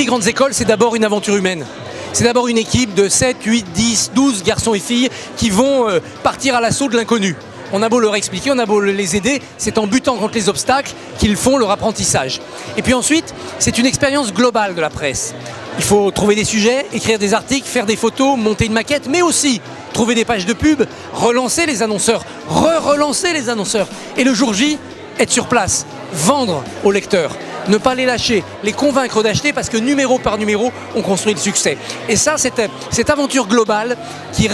défi Grandes Écoles, c'est d'abord une aventure humaine. C'est d'abord une équipe de 7, 8, 10, 12 garçons et filles qui vont partir à l'assaut de l'inconnu. On a beau leur expliquer, on a beau les aider, c'est en butant contre les obstacles qu'ils font leur apprentissage. Et puis ensuite, c'est une expérience globale de la presse. Il faut trouver des sujets, écrire des articles, faire des photos, monter une maquette, mais aussi trouver des pages de pub, relancer les annonceurs, relancer les annonceurs. Et le jour J, être sur place, vendre aux lecteurs, ne pas les lâcher, les convaincre d'acheter parce que numéro par numéro, on construit le succès. Et ça, cette aventure globale qui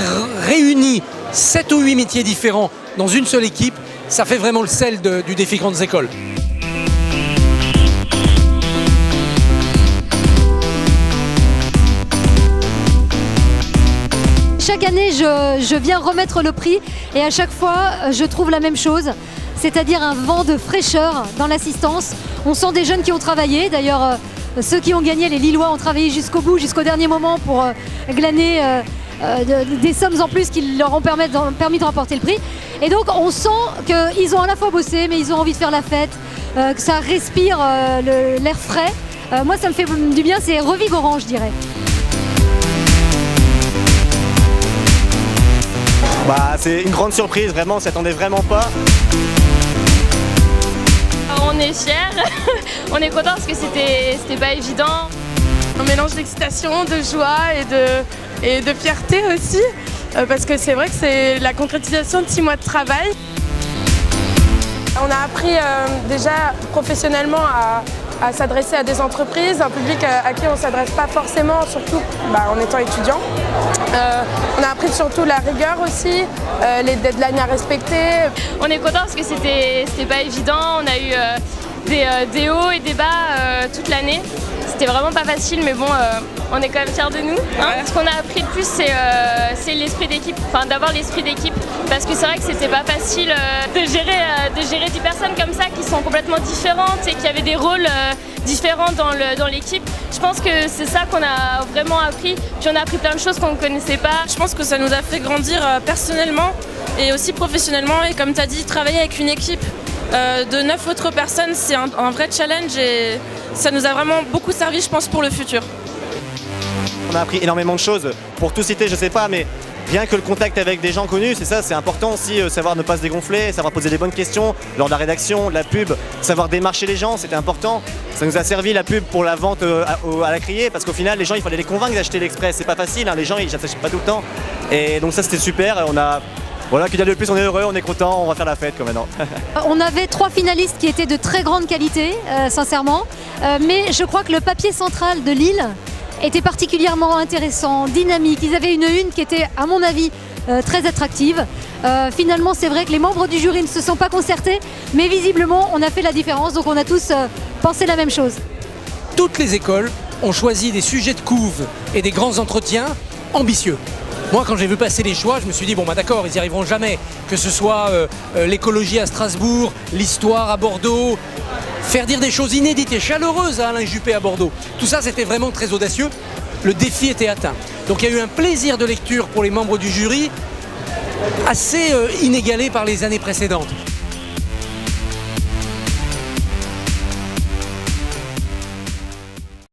réunit 7 ou 8 métiers différents dans une seule équipe, ça fait vraiment le sel du défi Grandes Écoles. Chaque année, je viens remettre le prix et à chaque fois, je trouve la même chose, c'est-à-dire un vent de fraîcheur dans l'assistance. On sent des jeunes qui ont travaillé, d'ailleurs ceux qui ont gagné, les Lillois, ont travaillé jusqu'au bout, jusqu'au dernier moment pour glaner des sommes en plus qui leur ont permis de remporter le prix. Et donc on sent qu'ils ont à la fois bossé, mais ils ont envie de faire la fête, que ça respire l'air frais. Moi ça me fait du bien, c'est revigorant je dirais. C'est une grande surprise, vraiment, on s'y attendait vraiment pas. On est fiers, on est contents parce que c'était pas évident. Un mélange d'excitation, de joie et de fierté aussi, parce que c'est vrai que c'est la concrétisation de 6 mois de travail. On a appris déjà professionnellement à s'adresser à des entreprises, un public à qui on ne s'adresse pas forcément, surtout en étant étudiant. On a appris surtout la rigueur aussi, les deadlines à respecter. On est content parce que c'était pas évident, on a eu des hauts et des bas toute l'année. C'était vraiment pas facile, mais bon, on est quand même fiers de nous. Hein. Ce qu'on a appris de plus, c'est l'esprit d'équipe, enfin d'avoir l'esprit d'équipe, parce que c'est vrai que c'était pas facile de gérer 10 personnes comme ça qui sont complètement différentes et qui avaient des rôles différents dans l'équipe. Je pense que c'est ça qu'on a vraiment appris, puis on a appris plein de choses qu'on ne connaissait pas. Je pense que ça nous a fait grandir personnellement et aussi professionnellement, et comme tu as dit, travailler avec une équipe de 9 autres personnes, c'est un vrai challenge et ça nous a vraiment beaucoup servi, je pense, pour le futur. On a appris énormément de choses. Pour tout citer, je sais pas, mais rien que le contact avec des gens connus, c'est ça, c'est important aussi, savoir ne pas se dégonfler, savoir poser des bonnes questions lors de la rédaction, de la pub, savoir démarcher les gens, c'était important. Ça nous a servi la pub pour la vente à la criée, parce qu'au final, les gens, il fallait les convaincre d'acheter l'Express. C'est pas facile, hein, les gens, ils n'achètent pas tout le temps. Et donc ça, c'était super. Voilà, que dire de plus, on est heureux, on est content, on va faire la fête comme maintenant. On avait 3 finalistes qui étaient de très grande qualité, sincèrement, mais je crois que le papier central de Lille était particulièrement intéressant, dynamique. Ils avaient une qui était, à mon avis, très attractive. Finalement, c'est vrai que les membres du jury ne se sont pas concertés, mais visiblement, on a fait la différence, donc on a tous pensé la même chose. Toutes les écoles ont choisi des sujets de couve et des grands entretiens ambitieux. Moi, quand j'ai vu passer les choix, je me suis dit, d'accord, ils n'y arriveront jamais. Que ce soit l'écologie à Strasbourg, l'histoire à Bordeaux, faire dire des choses inédites et chaleureuses à Alain Juppé à Bordeaux. Tout ça, c'était vraiment très audacieux. Le défi était atteint. Donc il y a eu un plaisir de lecture pour les membres du jury assez inégalé par les années précédentes.